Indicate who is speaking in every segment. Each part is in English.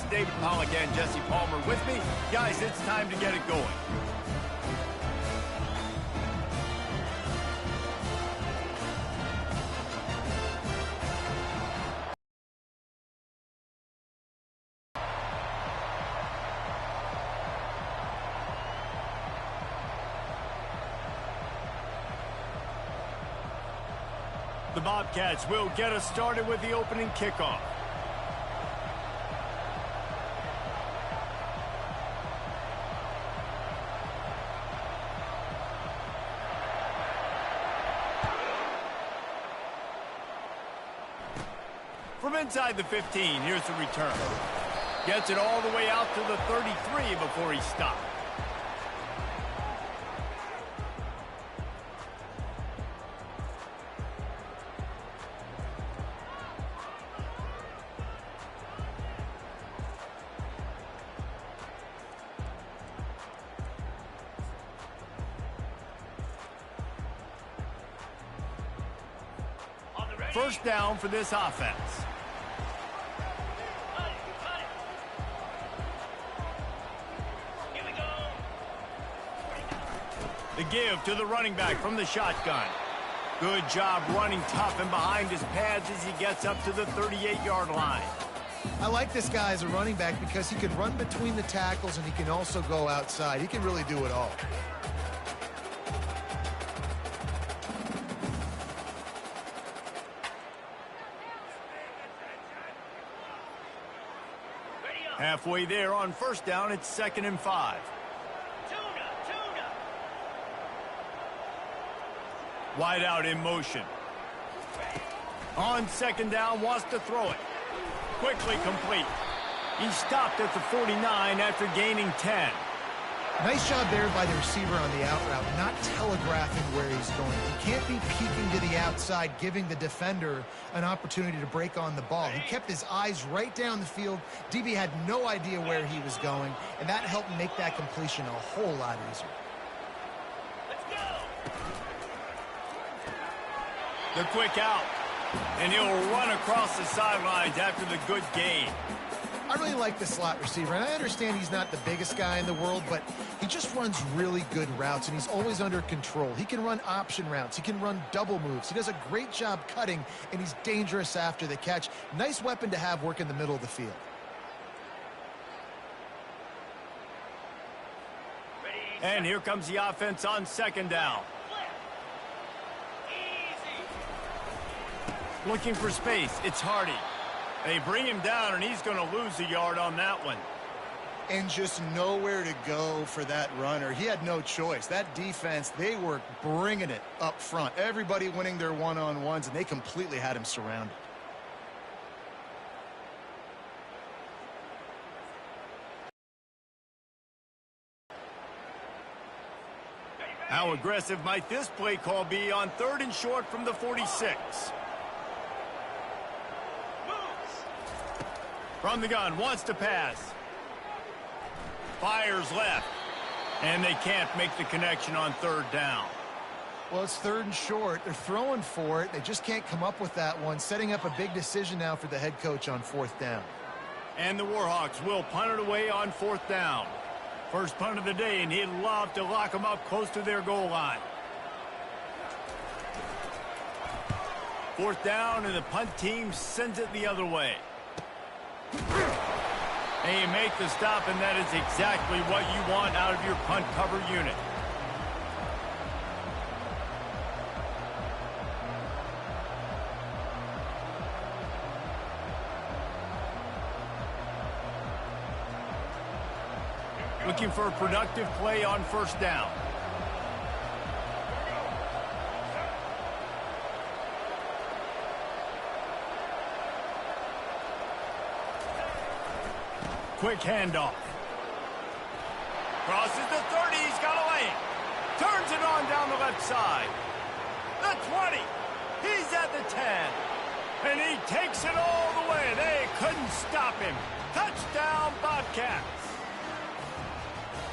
Speaker 1: David Pollack and Jesse Palmer with me. Guys, it's time to get it going. The Bobcats will get us started with the opening kickoff. From inside the 15, here's the return. Gets it all the way out to the 33 before he stopped. First down for this offense. The give to the running back from the shotgun. Good job running tough and behind his pads as he gets up to the 38-yard line.
Speaker 2: I like this guy as a running back because he can run between the tackles and he can also go outside. He can really do it all.
Speaker 1: Halfway there on first down, it's 2nd and 5. Wide out in motion. On 2nd down, wants to throw it. Quickly complete. He stopped at the 49 after gaining 10.
Speaker 2: Nice job there by the receiver on the out route, not telegraphing where he's going. He can't be peeking to the outside, giving the defender an opportunity to break on the ball. He kept his eyes right down the field. DB had no idea where he was going, and that helped make that completion a whole lot easier.
Speaker 1: Let's go. The quick out, and he'll run across the sidelines after the good gain.
Speaker 2: I really like the slot receiver, and I understand he's not the biggest guy in the world, but he just runs really good routes, and he's always under control. He can run option routes. He can run double moves. He does a great job cutting, and he's dangerous after the catch. Nice weapon to have work in the middle of the field.
Speaker 1: And here comes the offense on 2nd down. Looking for space. It's Hardy. They bring him down, and he's going to lose a yard on that one.
Speaker 2: And just nowhere to go for that runner. He had no choice. That defense, they were bringing it up front. Everybody winning their one-on-ones, and they completely had him surrounded.
Speaker 1: How aggressive might this play call be on 3rd and short from the 46? From the gun, wants to pass. Fires left. And they can't make the connection on 3rd down.
Speaker 2: Well, it's 3rd and short. They're throwing for it. They just can't come up with that one. Setting up a big decision now for the head coach on 4th down.
Speaker 1: And the Warhawks will punt it away on 4th down. First punt of the day, and he'd love to lock them up close to their goal line. 4th down, and the punt team sends it the other way. And you make the stop, and that is exactly what you want out of your punt cover unit. Looking for a productive play on 1st down. Quick handoff. Crosses the 30. He's got a lane. Turns it on down the left side. The 20. He's at the 10. And he takes it all the way. They couldn't stop him. Touchdown, Bobcats.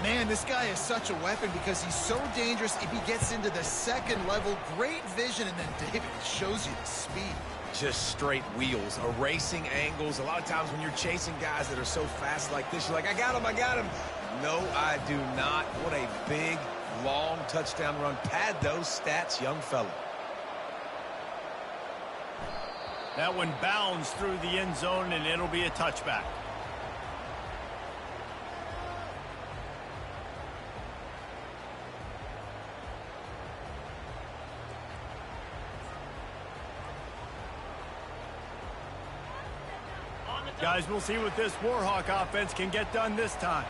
Speaker 2: Man, this guy is such a weapon because he's so dangerous if he gets into the 2nd level. Great vision, and then David shows you the speed.
Speaker 3: just straight wheels, erasing angles. A lot of times when you're chasing guys that are so fast like this, you're like, I got him, I got him. No, I do not. What a big, long touchdown run. Pad those stats, young fella.
Speaker 1: That one bounds through the end zone, and it'll be a touchback. Guys, we'll see what this Warhawk offense can get done this time.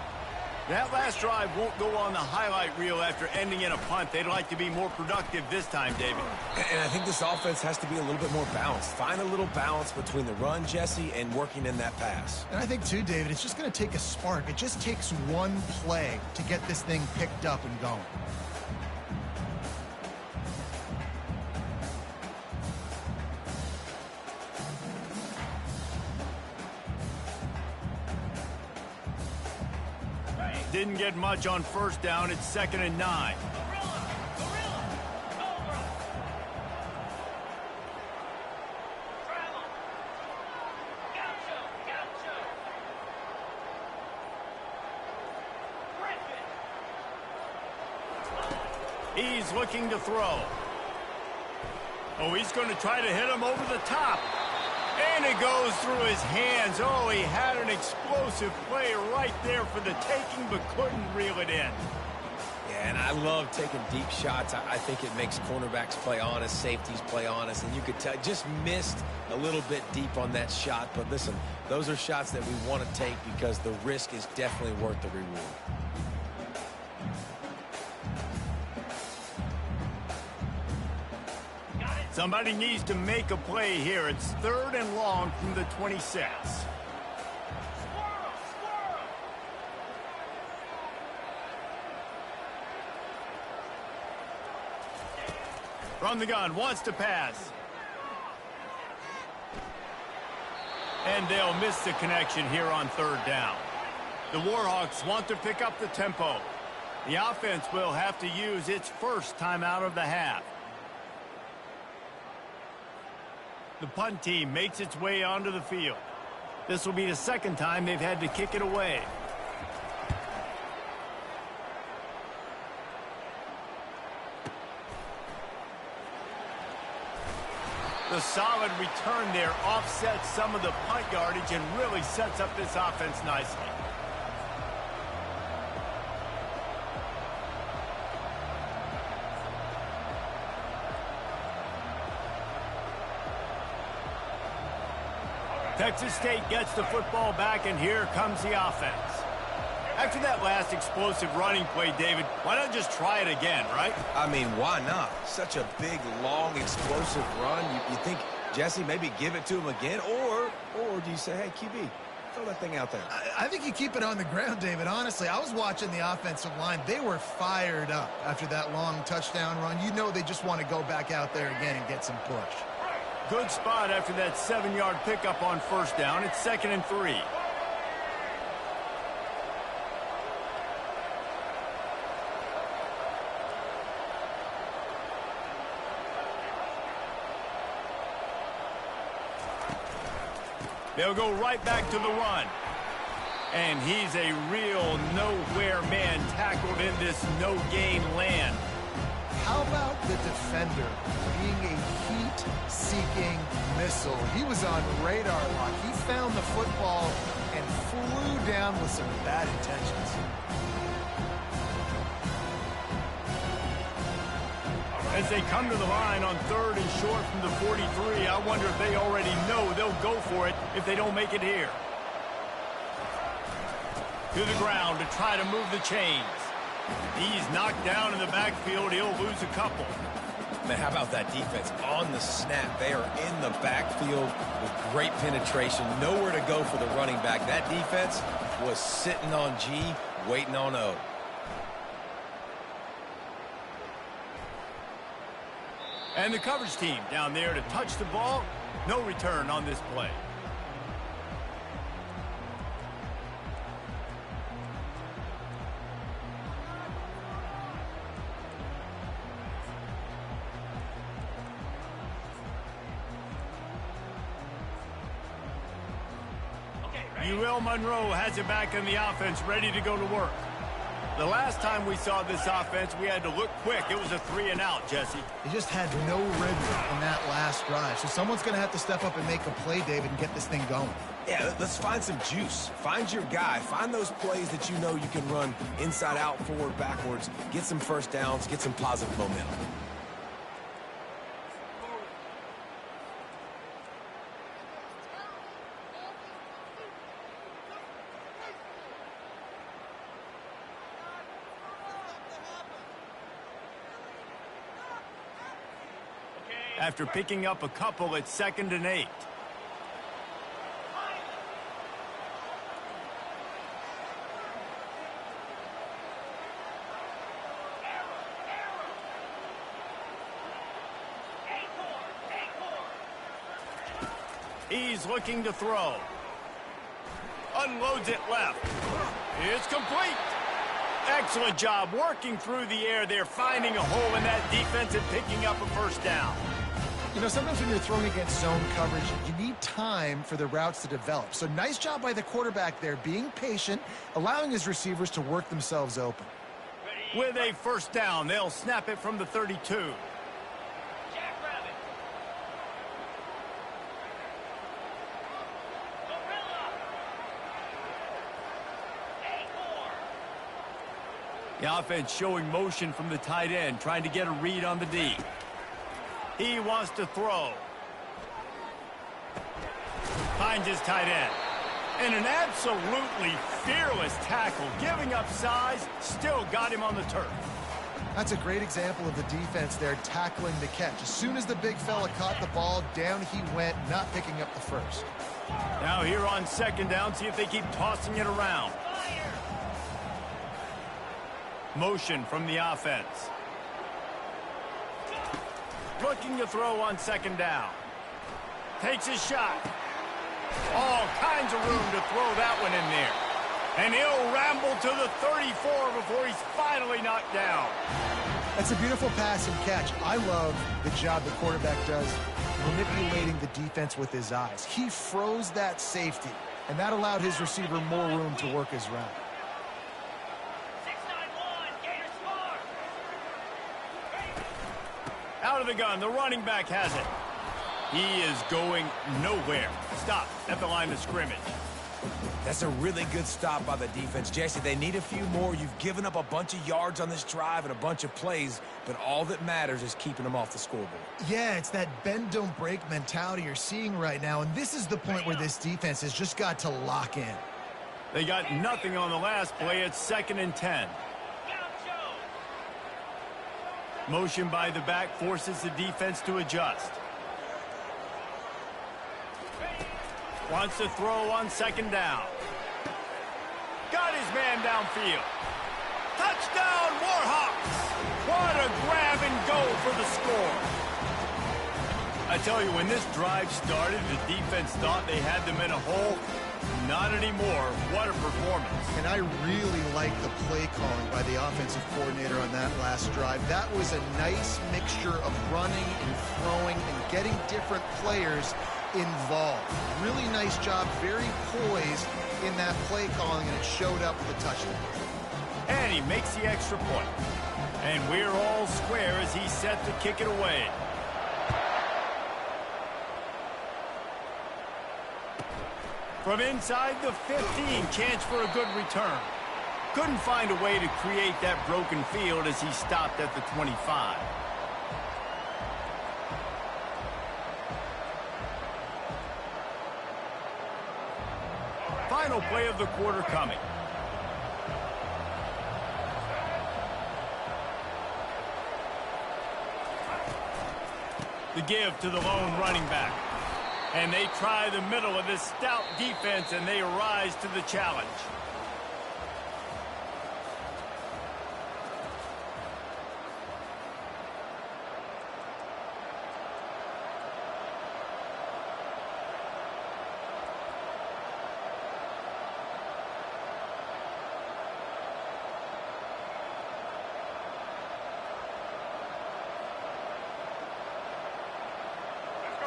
Speaker 1: That last drive won't go on the highlight reel after ending in a punt. They'd like to be more productive this time, David.
Speaker 3: And I think this offense has to be a little bit more balanced. Find a little balance between the run, Jesse, and working in that pass.
Speaker 2: And I think, too, David, it's just going to take a spark. It just takes one play to get this thing picked up and going.
Speaker 1: Didn't get much on first down. It's 2nd and 9. He's looking to throw. Oh, he's going to try to hit him over the top. And it goes through his hands. Oh, he had an explosive play right there for the taking, but couldn't reel it in.
Speaker 3: Yeah, and I love taking deep shots. I think it makes cornerbacks play honest, safeties play honest, and you could tell just missed a little bit deep on that shot. But listen, those are shots that we want to take because the risk is definitely worth the reward.
Speaker 1: Somebody needs to make a play here. It's 3rd and long from the 26. From the gun, wants to pass. And they'll miss the connection here on 3rd down. The Warhawks want to pick up the tempo. The offense will have to use its first timeout of the half. The punt team makes its way onto the field. This will be the 2nd time they've had to kick it away. The solid return there offsets some of the punt yardage and really sets up this offense nicely. Texas State gets the football back, and here comes the offense. After that last explosive running play, David, why not just try it again, right?
Speaker 3: I mean, why not? Such a big, long, explosive run. You think, Jesse, maybe give it to him again? Or do you say, hey, QB, throw that thing out there?
Speaker 2: I think you keep it on the ground, David. Honestly, I was watching the offensive line. They were fired up after that long touchdown run. You know they just want to go back out there again and get some push.
Speaker 1: Good spot after that 7-yard pickup on first down. It's 2nd and 3. They'll go right back to the run. And he's a real nowhere man tackled in this no-gain land.
Speaker 2: How about the defender being a heat-seeking missile? He was on radar lock. He found the football and flew down with some bad intentions.
Speaker 1: As they come to the line on 3rd and short from the 43, I wonder if they already know they'll go for it if they don't make it here. To the ground to try to move the chains. He's knocked down in the backfield. He'll lose a couple.
Speaker 3: Man, how about that defense on the snap? They are in the backfield with great penetration. Nowhere to go for the running back. That defense was sitting on G, waiting on O.
Speaker 1: And the coverage team down there to touch the ball. No return on this play. UL Monroe has it back in the offense, ready to go to work. The last time we saw this offense, we had to look quick. It was a 3-and-out, Jesse.
Speaker 2: He just had no rhythm in that last drive. So someone's going to have to step up and make a play, David, and get this thing going.
Speaker 3: Yeah, let's find some juice. Find your guy. Find those plays that you know you can run inside out, forward, backwards. Get some first downs. Get some positive momentum.
Speaker 1: After picking up a couple, it's 2nd and 8. He's looking to throw. Unloads it left. It's complete. Excellent job working through the air there, finding a hole in that defense and picking up a first down.
Speaker 2: You know, sometimes when you're throwing against zone coverage, you need time for the routes to develop. So nice job by the quarterback there, being patient, allowing his receivers to work themselves open.
Speaker 1: With a first down, they'll snap it from the 32. The offense showing motion from the tight end, trying to get a read on the D. He wants to throw. Finds his tight end. And an absolutely fearless tackle, giving up size, still got him on the turf.
Speaker 2: That's a great example of the defense there tackling the catch. As soon as the big fella caught the ball, down he went, not picking up the first.
Speaker 1: Now here on 2nd down, see if they keep tossing it around. Motion from the offense. Looking to throw on 2nd down. Takes his shot. All kinds of room to throw that one in there. And he'll ramble to the 34 before he's finally knocked down.
Speaker 2: That's a beautiful pass and catch. I love the job the quarterback does manipulating the defense with his eyes. He froze that safety, and that allowed his receiver more room to work his route.
Speaker 1: Out of the gun, the running back has it. He is going nowhere. Stop at the line of scrimmage.
Speaker 3: That's a really good stop by the defense. Jesse, they need a few more. You've given up a bunch of yards on this drive and a bunch of plays, but all that matters is keeping them off the scoreboard.
Speaker 2: Yeah, it's that bend, don't break mentality you're seeing right now, and this is the point where this defense has just got to lock in.
Speaker 1: They got nothing on the last play. It's 2nd and 10. Motion by the back forces the defense to adjust. Wants to throw on 2nd down. Got his man downfield. Touchdown, Warhawks! What a grab and go for the score. I tell you, when this drive started, the defense thought they had them in a hole. Not anymore. What a performance.
Speaker 2: And I really like the play calling by the offensive coordinator on that last drive. That was a nice mixture of running and throwing and getting different players involved. Really nice job, very poised in that play calling, and it showed up with a touchdown.
Speaker 1: And he makes the extra point. And we're all square as he's set to kick it away. From inside the 15, chance for a good return. Couldn't find a way to create that broken field as he stopped at the 25. Final play of the quarter coming. The give to the lone running back. And they try the middle of this stout defense, and they rise to the challenge.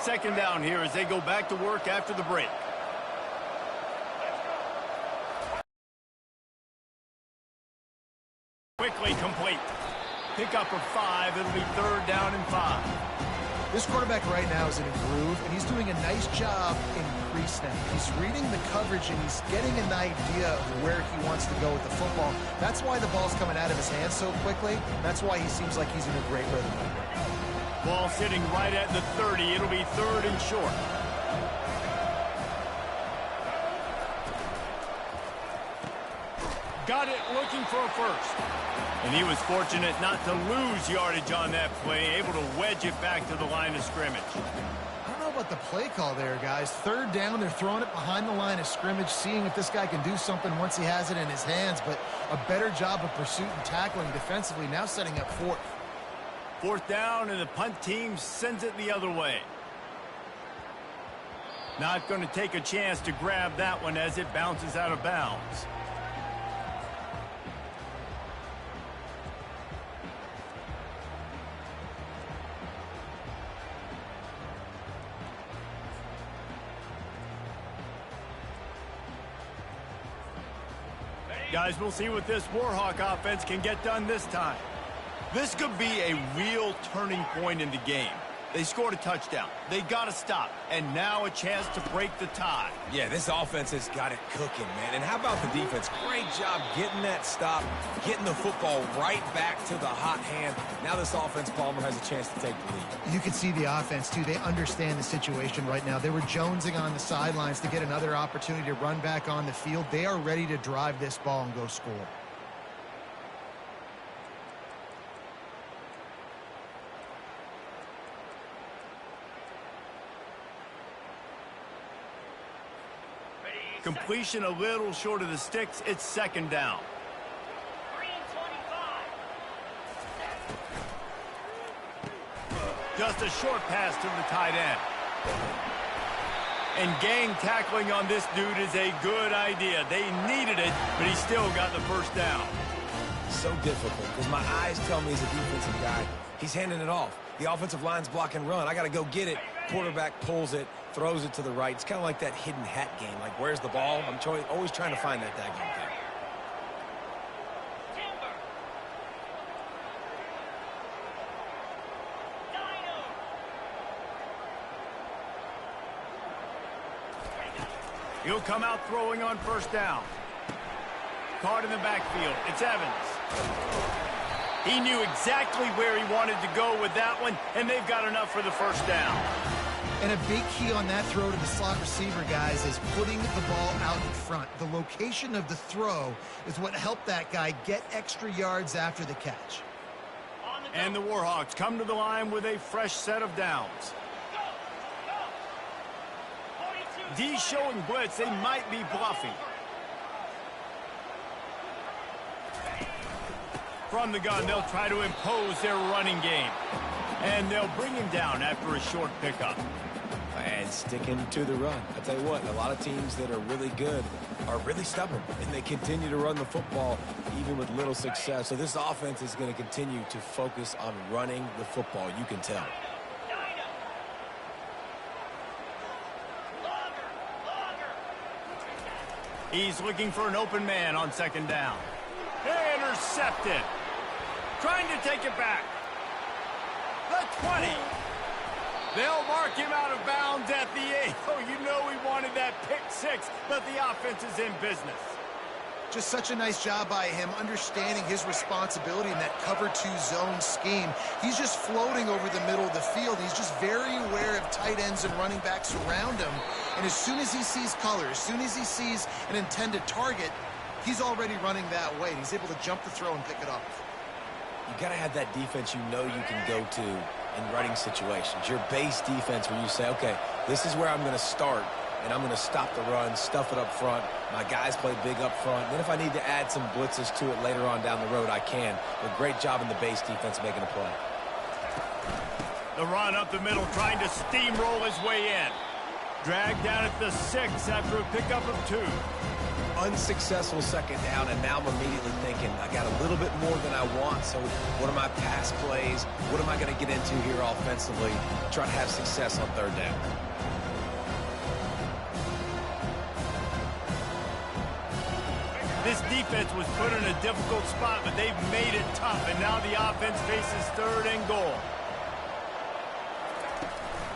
Speaker 1: Second down here as they go back to work after the break. Quickly complete. Pick up of 5. It'll be 3rd down and 5.
Speaker 2: This quarterback right now is in a groove, and he's doing a nice job in pre-snap. He's reading the coverage, and he's getting an idea of where he wants to go with the football. That's why the ball's coming out of his hands so quickly. That's why he seems like he's in a great rhythm.
Speaker 1: Ball sitting right at the 30. It'll be 3rd and short. Got it looking for a first. And he was fortunate not to lose yardage on that play, able to wedge it back to the line of scrimmage.
Speaker 2: I don't know about the play call there, guys. 3rd down, they're throwing it behind the line of scrimmage, seeing if this guy can do something once he has it in his hands, but a better job of pursuit and tackling defensively, now setting up 4th.
Speaker 1: 4th down, and the punt team sends it the other way. Not going to take a chance to grab that one as it bounces out of bounds. Guys, we'll see what this Warhawk offense can get done this time. This could be a real turning point in the game. They scored a touchdown. They got to stop. And now a chance to break the tie.
Speaker 3: Yeah, this offense has got it cooking, man. And how about the defense? Great job getting that stop, getting the football right back to the hot hand. Now this offense, Palmer, has a chance to take the lead.
Speaker 2: You can see the offense, too. They understand the situation right now. They were jonesing on the sidelines to get another opportunity to run back on the field. They are ready to drive this ball and go score.
Speaker 1: Completion a little short of the sticks. It's 2nd down. Just a short pass to the tight end. And gang tackling on this dude is a good idea. They needed it, but he still got the 1st down.
Speaker 3: So difficult because my eyes tell me he's a defensive guy. He's handing it off. The offensive line's block and run. I got to go get it. Quarterback pulls it, throws it to the right. It's kind of like that hidden hat game. Like, where's the ball? I'm always trying to find that daggone thing.
Speaker 1: He'll come out throwing on 1st down. Caught in the backfield. It's Evans. He knew exactly where he wanted to go with that one, and they've got enough for the 1st down.
Speaker 2: And a big key on that throw to the slot receiver, guys, is putting the ball out in front. The location of the throw is what helped that guy get extra yards after the catch.
Speaker 1: And the Warhawks come to the line with a fresh set of downs. D showing blitz. They might be bluffing. From the gun, they'll try to impose their running game. And they'll bring him down after a short pickup.
Speaker 3: And sticking to the run. I tell you what, a lot of teams that are really good are really stubborn, and they continue to run the football even with little success. So this offense is going to continue to focus on running the football. You can tell.
Speaker 1: He's looking for an open man on 2nd down. Intercepted. Trying to take it back. The 20. They'll mark him out of bounds at the 8. Oh, you know he wanted that pick 6, but the offense is in business.
Speaker 2: Just such a nice job by him, understanding his responsibility in that cover 2 zone scheme. He's just floating over the middle of the field. He's just very aware of tight ends and running backs around him. And as soon as he sees color, as soon as he sees an intended target, he's already running that way. He's able to jump the throw and pick it up.
Speaker 3: You got to have that defense you know you can go to in running situations. Your base defense where you say, okay, this is where I'm going to start, and I'm going to stop the run, stuff it up front. My guys play big up front. Then if I need to add some blitzes to it later on down the road, I can. But great job in the base defense making a play.
Speaker 1: The run up the middle, trying to steamroll his way in. Dragged down at the 6 after a pickup of 2.
Speaker 3: Unsuccessful 2nd down, and now I'm immediately thinking, I got a little bit more than I want, so what are my pass plays? What am I going to get into here offensively? Try to have success on 3rd down.
Speaker 1: This defense was put in a difficult spot, but they've made it tough, and now the offense faces 3rd and goal.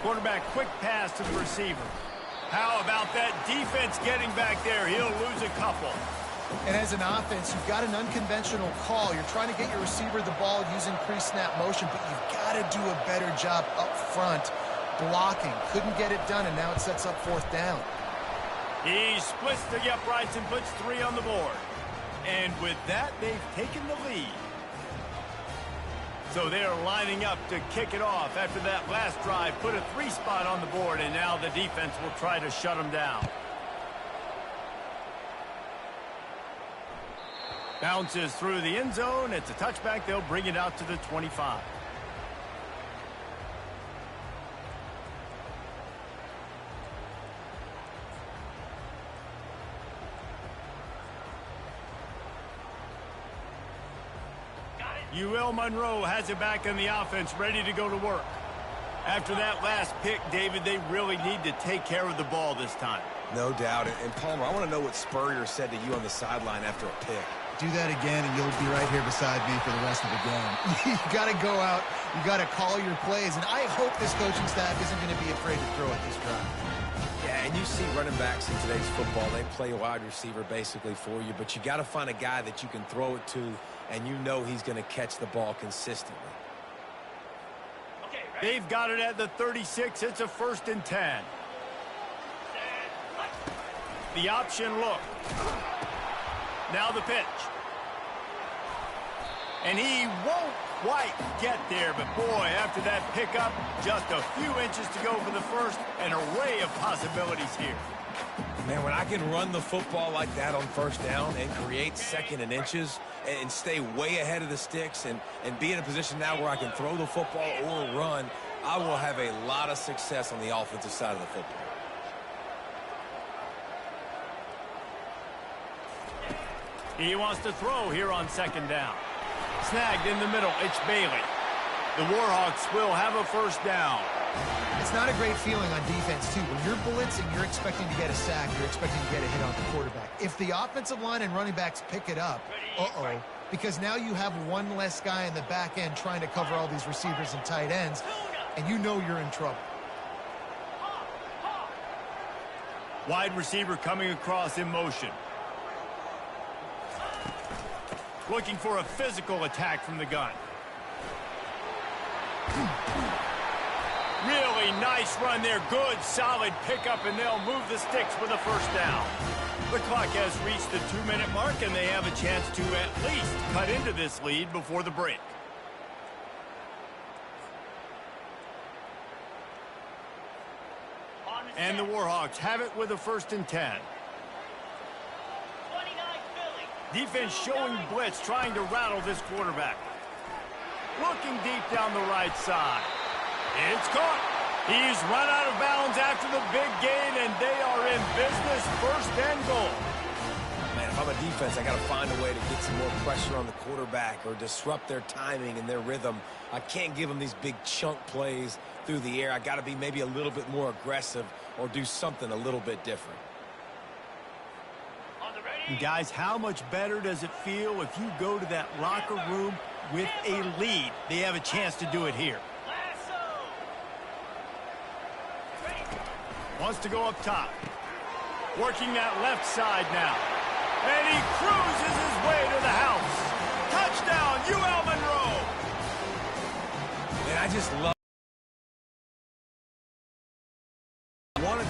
Speaker 1: Quarterback, quick pass to the receiver. How about that defense getting back there? He'll lose a couple.
Speaker 2: And as an offense, you've got an unconventional call. You're trying to get your receiver the ball using pre-snap motion, but you've got to do a better job up front blocking. Couldn't get it done, and now it sets up 4th down.
Speaker 1: He splits the uprights and puts 3 on the board. And with that, they've taken the lead. So they're lining up to kick it off after that last drive. Put a 3 spot on the board, and now the defense will try to shut them down. Bounces through the end zone. It's a touchback. They'll bring it out to the 25. UL Monroe has it back in the offense, ready to go to work. After that last pick, David, they really need to take care of the ball this time.
Speaker 3: No doubt. And Palmer, I want to know what Spurrier said to you on the sideline after a pick.
Speaker 2: Do that again, and you'll be right here beside me for the rest of the game. You got to go out. You got to call your plays, and I hope this coaching staff isn't going to be afraid to throw at this drive.
Speaker 3: Yeah, and you see running backs in today's football, they play a wide receiver basically for you, but you got to find a guy that you can throw it to, and you know he's going to catch the ball consistently.
Speaker 1: They've got it at the 36. It's a 1st and 10. The option look. Now the pitch. And he won't quite get there, but boy, after that pickup, just a few inches to go for the first. An array of possibilities here.
Speaker 3: Man, when I can run the football like that on 1st down and create 2nd and inches and stay way ahead of the sticks and be in a position now where I can throw the football or run, I will have a lot of success on the offensive side of the football.
Speaker 1: He wants to throw here on 2nd down. Snagged in the middle. It's Bailey. The Warhawks will have a 1st down.
Speaker 2: It's not a great feeling on defense, too. When you're blitzing, you're expecting to get a sack. You're expecting to get a hit on the quarterback. If the offensive line and running backs pick it up, because now you have one less guy in the back end trying to cover all these receivers and tight ends, and you know you're in trouble.
Speaker 1: Wide receiver coming across in motion. Looking for a physical attack from the gun. Really nice run there. Good, solid pickup, and they'll move the sticks with a 1st down. The clock has reached the 2-minute mark, and they have a chance to at least cut into this lead before the break. And the Warhawks have it with a 1st and 10. Defense showing blitz, trying to rattle this quarterback. Looking deep down the right side. It's caught. He's run out of bounds after the big gain, and they are in business. 1st and goal.
Speaker 3: Man, if I'm a defense, I got to find a way to get some more pressure on the quarterback or disrupt their timing and their rhythm. I can't give them these big chunk plays through the air. I got to be maybe a little bit more aggressive or do something a little bit different.
Speaker 1: Guys, how much better does it feel if you go to that locker room with a lead? They have a chance to do it here. Wants to go up top. Working that left side now. And he cruises his way to the house. Touchdown, UL Monroe.
Speaker 3: Man, I just love.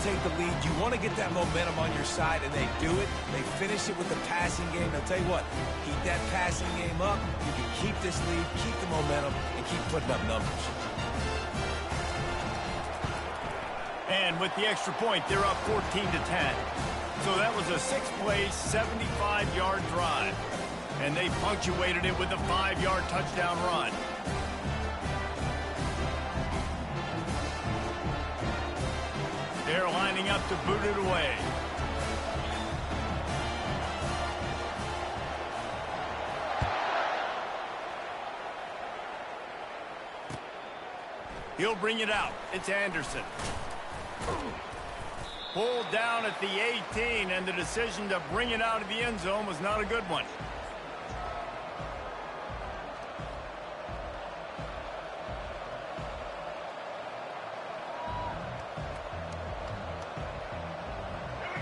Speaker 3: Take the lead. You want to get that momentum on your side, and they do it. They finish it with the passing game. I'll tell you what, keep that passing game up. You can keep this lead, keep the momentum, and keep putting up numbers.
Speaker 1: And with the extra point, they're up 14 to 10. So that was a 6-play, 75-yard drive. And they punctuated it with a 5-yard touchdown run. They're lining up to boot it away. He'll bring it out. It's Anderson. Pulled down at the 18, and the decision to bring it out of the end zone was not a good one.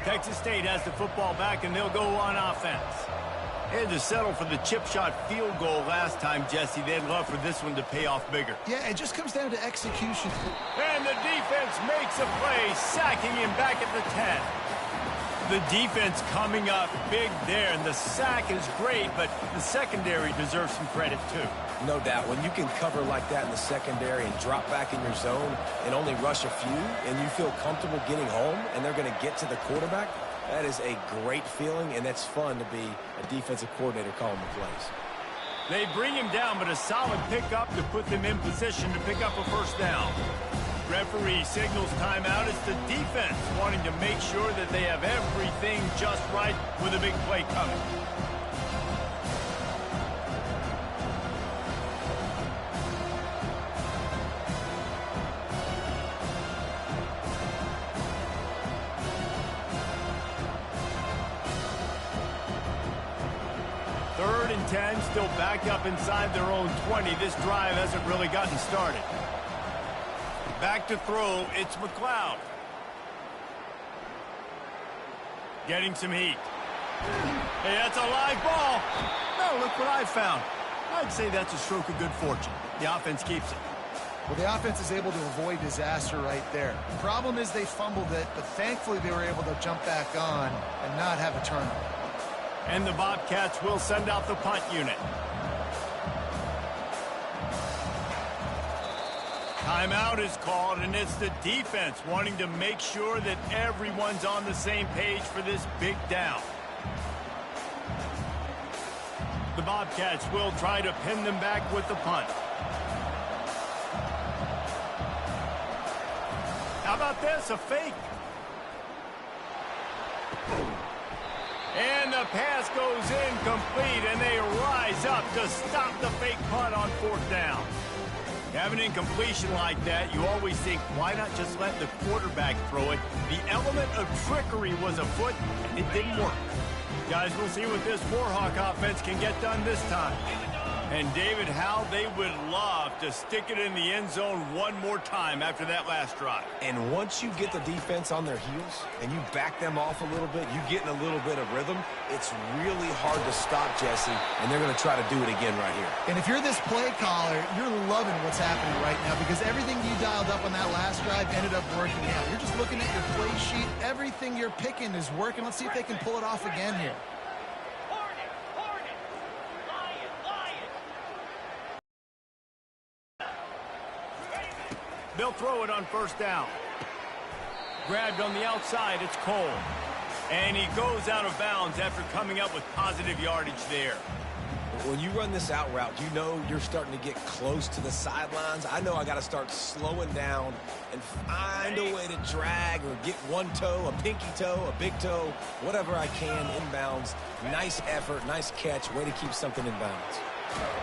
Speaker 1: Texas State has the football back, and they'll go on offense. They had to settle for the chip shot field goal last time, Jesse. They'd love for this one to pay off bigger.
Speaker 2: Yeah, it just comes down to execution.
Speaker 1: And the defense makes a play, sacking him back at the 10. The defense coming up big there, and the sack is great, but the secondary deserves some credit too.
Speaker 3: No doubt. When you can cover like that in the secondary and drop back in your zone and only rush a few, and you feel comfortable getting home, and they're going to get to the quarterback, that is a great feeling, and that's fun to be a defensive coordinator calling the plays.
Speaker 1: They bring him down, but a solid pickup to put them in position to pick up a first down. Referee signals timeout. It's the defense wanting to make sure that they have everything just right with a big play coming. Third and 10, still back up inside their own 20. This drive hasn't really gotten started. Back to throw, it's McLeod. Getting some heat. Hey, that's a live ball. Oh, look what I found. I'd say that's a stroke of good fortune. The offense keeps it.
Speaker 2: Well, the offense is able to avoid disaster right there. The problem is they fumbled it, but thankfully they were able to jump back on and not have a turnover.
Speaker 1: And the Bobcats will send out the punt unit. Timeout is called, and it's the defense wanting to make sure that everyone's on the same page for this big down. The Bobcats will try to pin them back with the punt. How about this? A fake. And the pass goes incomplete, and they rise up to stop the fake punt on fourth down. You have an incompletion like that, you always think, why not just let the quarterback throw it? The element of trickery was afoot, and it didn't work. Guys, we'll see what this Warhawk offense can get done this time. And, David, how they would love to stick it in the end zone one more time after that last drive.
Speaker 3: And once you get the defense on their heels and you back them off a little bit, you get in a little bit of rhythm, it's really hard to stop, Jesse, and they're going to try to do it again right here.
Speaker 2: And if you're this play caller, you're loving what's happening right now because everything you dialed up on that last drive ended up working out. You're just looking at your play sheet. Everything you're picking is working. Let's see if they can pull it off again here.
Speaker 1: They'll throw it on first down. Grabbed on the outside, it's Cole. And he goes out of bounds after coming up with positive yardage there.
Speaker 3: When you run this out route, you know you're starting to get close to the sidelines. I know I got to start slowing down and find a way to drag or get one toe, a pinky toe, a big toe, whatever I can inbounds. Nice effort, nice catch, way to keep something in bounds.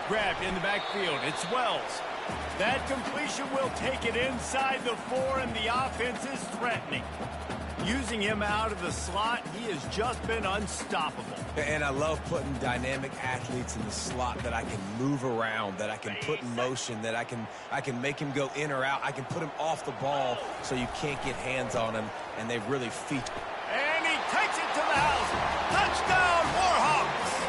Speaker 1: Grabbed in the backfield, it's Wells. That completion will take it inside the 4, and the offense is threatening. Using him out of the slot, he has just been unstoppable.
Speaker 3: And I love putting dynamic athletes in the slot that I can move around, that I can put in motion, that I can make him go in or out. I can put him off the ball so you can't get hands on him, and they really feature.
Speaker 1: And he takes it to the house. Touchdown, Warhawks!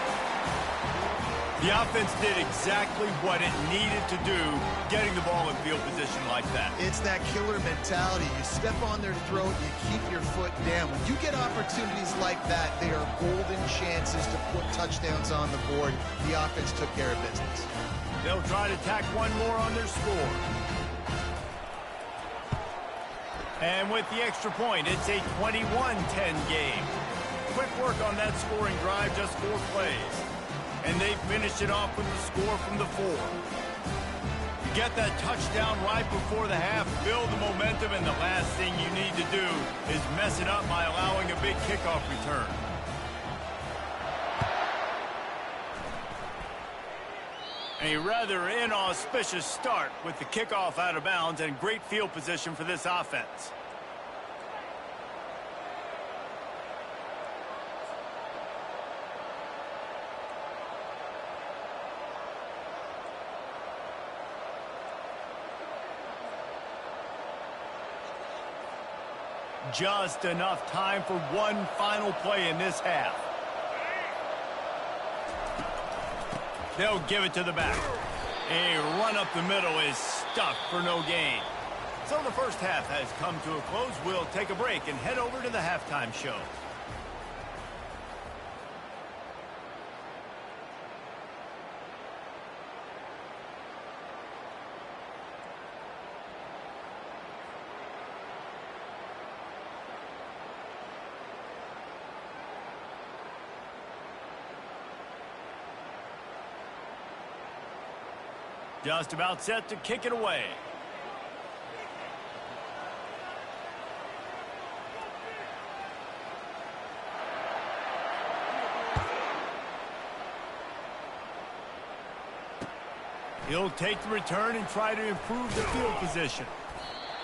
Speaker 1: The offense did exactly what it needed to do, getting the ball in field position like that.
Speaker 2: It's that killer mentality. You step on their throat, you keep your foot down. When you get opportunities like that, they are golden chances to put touchdowns on the board. The offense took care of business.
Speaker 1: They'll try to tack one more on their score. And with the extra point, it's a 21-10 game. Quick work on that scoring drive, just 4 plays. And they finish it off with the score from the 4. You get that touchdown right before the half, build the momentum, and the last thing you need to do is mess it up by allowing a big kickoff return. A rather inauspicious start with the kickoff out of bounds and great field position for this offense. just enough time for one final play in this half. They'll give it to the back. A run up the middle is stuffed for no gain. So the first half has come to a close. We'll take a break and head over to the halftime show. Just about set to kick it away. He'll take the return and try to improve the field position.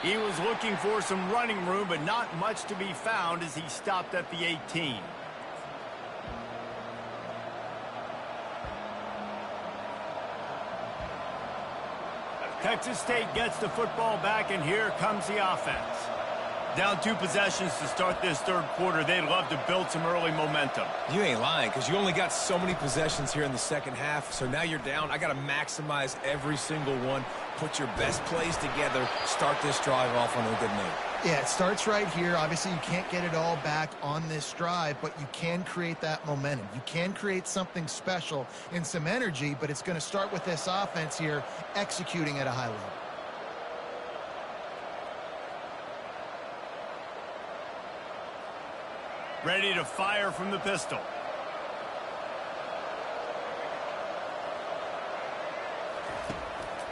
Speaker 1: He was looking for some running room, but not much to be found as he stopped at the 18. Texas State gets the football back, and here comes the offense. Down 2 possessions to start this third quarter. They'd love to build some early momentum.
Speaker 3: You ain't lying, because you only got so many possessions here in the second half, so now you're down. I got to maximize every single one, put your best plays together, start this drive off on a good note.
Speaker 2: Yeah, it starts right here. Obviously, you can't get it all back on this drive, but you can create that momentum. You can create something special and some energy, but it's going to start with this offense here executing at a high level.
Speaker 1: Ready to fire from the pistol.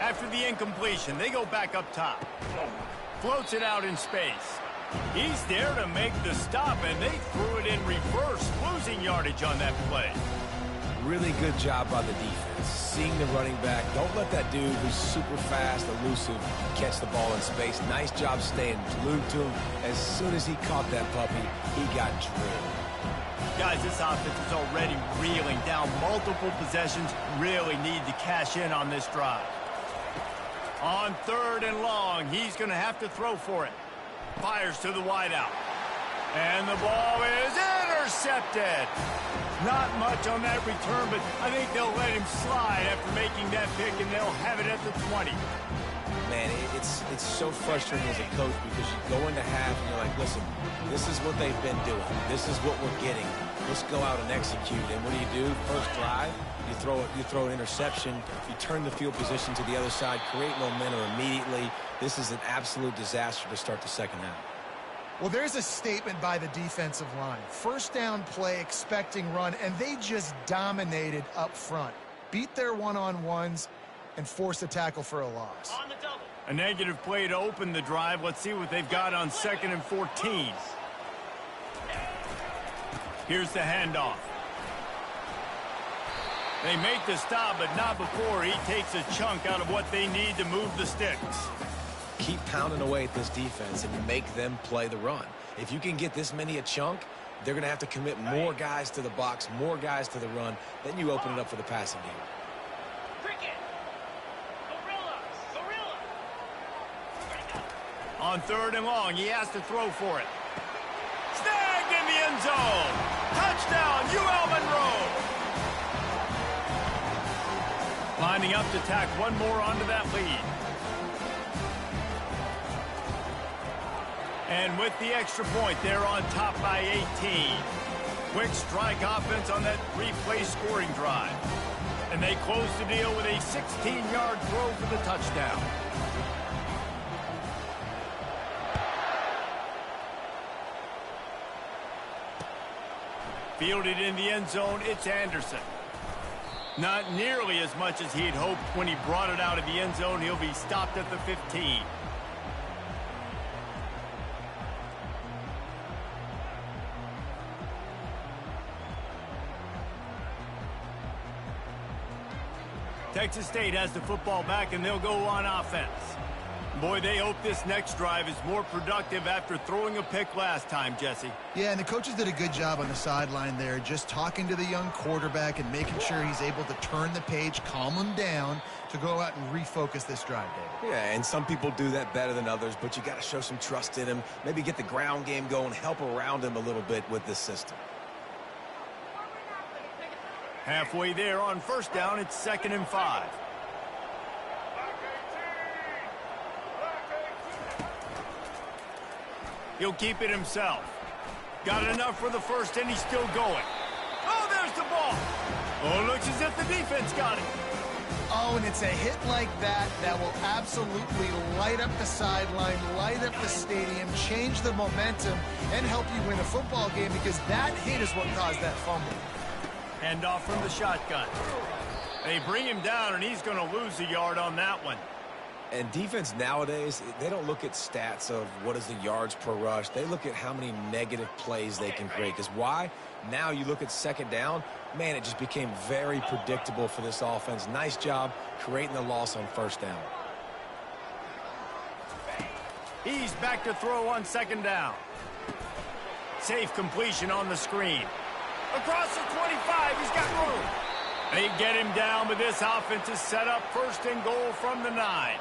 Speaker 1: After the incompletion, they go back up top. Floats it out in space. He's there to make the stop, and they threw it in reverse, losing yardage on that play.
Speaker 3: Really good job by the defense. Seeing the running back. Don't let that dude who's super fast, elusive, catch the ball in space. Nice job staying glued to him. As soon as he caught that puppy, he got drilled.
Speaker 1: Guys, this offense is already reeling down multiple possessions. Really need to cash in on this drive. On 3rd and long, he's going to have to throw for it. Fires to the wideout. And the ball is intercepted. Not much on that return, but I think they'll let him slide after making that pick, and they'll have it at the 20.
Speaker 3: Man, it's so frustrating as a coach because you go into half and you're like, listen, this is what they've been doing. This is what we're getting. Let's go out and execute. And what do? First drive, you throw an interception, you turn the field position to the other side, create momentum immediately. This is an absolute disaster to start the second half.
Speaker 2: Well, there's a statement by the defensive line. First down play, expecting run, and they just dominated up front. Beat their one-on-ones and forced a tackle for a loss.
Speaker 1: On the double. A negative play to open the drive. Let's see what they've got on 2nd and 14. Here's the handoff. They make the stop, but not before he takes a chunk out of what they need to move the sticks.
Speaker 3: Keep pounding away at this defense and make them play the run. If you can get this many a chunk, they're going to have to commit more guys to the box, more guys to the run. Then you open it up for the passing game.
Speaker 1: On 3rd and long, he has to throw for it. Snagged in the end zone. Touchdown, UL Monroe. Lining up to tack one more onto that lead. And with the extra point, they're on top by 18. Quick strike offense on that 3-play scoring drive. And they close the deal with a 16-yard throw for the touchdown. Fielded in the end zone, it's Anderson. Not nearly as much as he'd hoped when he brought it out of the end zone. He'll be stopped at the 15. Texas State has the football back, and they'll go on offense. Boy, they hope this next drive is more productive after throwing a pick last time, Jesse.
Speaker 2: Yeah, and the coaches did a good job on the sideline there, just talking to the young quarterback and making sure he's able to turn the page, calm him down to go out and refocus this drive, David.
Speaker 3: Yeah, and some people do that better than others, but you got to show some trust in him, maybe get the ground game going, help around him a little bit with this system.
Speaker 1: Halfway there on first down, it's 2nd and 5. He'll keep it himself. Got enough for the first, and he's still going. Oh, there's the ball. Oh, looks as if the defense got it.
Speaker 2: Oh, and it's a hit like that that will absolutely light up the sideline, light up the stadium, change the momentum, and help you win a football game, because that hit is what caused that fumble.
Speaker 1: Hand off from the shotgun. They bring him down, and he's going to lose a yard on that one.
Speaker 3: And defense nowadays, they don't look at stats of what is the yards per rush. They look at how many negative plays they can create. Because why? Now you look at 2nd down, man, it just became very predictable for this offense. Nice job creating the loss on 1st down.
Speaker 1: He's back to throw on 2nd down. Safe completion on the screen. Across the 25, he's got room. They get him down, but this offense is set up 1st and goal from the 9.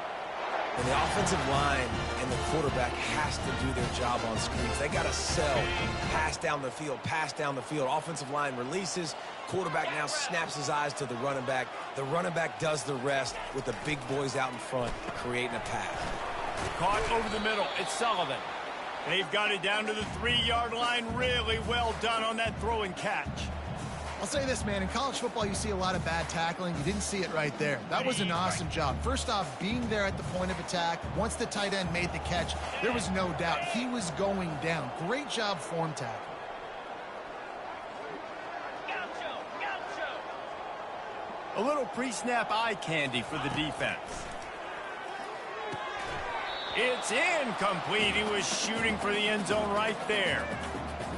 Speaker 3: And the offensive line and the quarterback has to do their job on screens. They got to sell, pass down the field, pass down the field. Offensive line releases. Quarterback now snaps his eyes to the running back. The running back does the rest with the big boys out in front, creating a pass.
Speaker 1: Caught over the middle. It's Sullivan. They've got it down to the 3-yard line. Really well done on that throw and catch.
Speaker 2: I'll say this, man, in college football you see a lot of bad tackling. You didn't see it right there. That was an awesome job. First off, being there at the point of attack. Once the tight end made the catch, there was no doubt he was going down. Great job form tackle.
Speaker 1: A little pre-snap eye candy for the defense. It's incomplete. He was shooting for the end zone right there.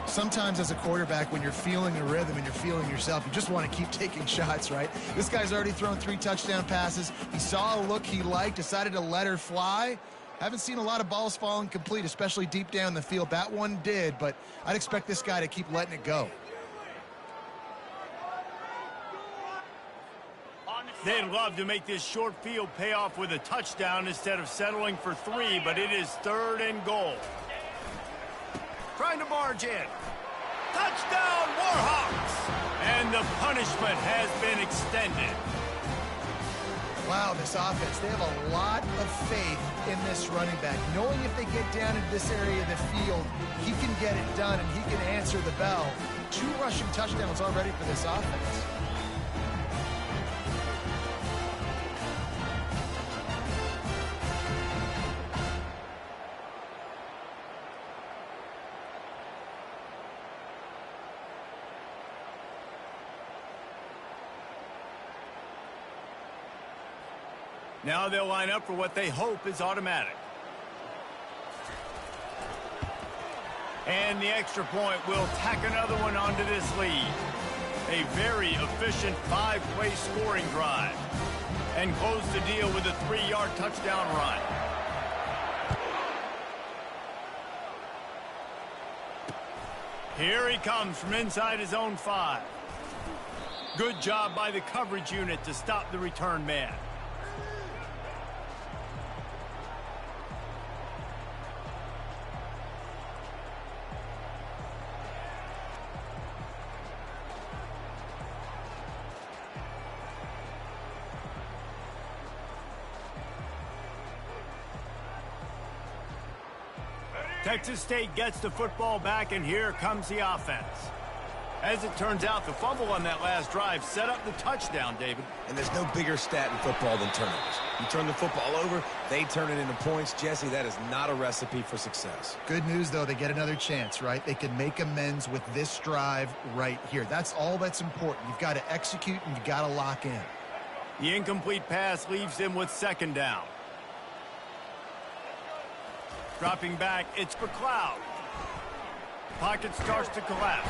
Speaker 2: Sometimes as a quarterback, when you're feeling the rhythm and you're feeling yourself, you just want to keep taking shots, right? This guy's already thrown 3 touchdown passes. He saw a look he liked, decided to let her fly. Haven't seen a lot of balls falling complete, especially deep down the field. That one did, but I'd expect this guy to keep letting it go.
Speaker 1: They'd love to make this short field pay off with a touchdown instead of settling for 3, but it is 3rd and goal. Trying to barge in. Touchdown, Warhawks! And the punishment has been extended.
Speaker 2: Wow, this offense, they have a lot of faith in this running back, knowing if they get down into this area of the field, he can get it done and he can answer the bell. 2 rushing touchdowns already for this offense.
Speaker 1: Now they'll line up for what they hope is automatic. And the extra point will tack another one onto this lead. A very efficient 5-play scoring drive. And close the deal with a 3-yard touchdown run. Here he comes from inside his own 5. Good job by the coverage unit to stop the return man. Texas State gets the football back, and here comes the offense. As it turns out, the fumble on that last drive set up the touchdown, David.
Speaker 3: And there's no bigger stat in football than turnovers. You turn the football over, they turn it into points. Jesse, that is not a recipe for success.
Speaker 2: Good news, though, they get another chance, right? They can make amends with this drive right here. That's all that's important. You've got to execute, and you've got to lock in.
Speaker 1: The incomplete pass leaves them with 2nd down. Dropping back, it's McLeod. Pocket starts to collapse.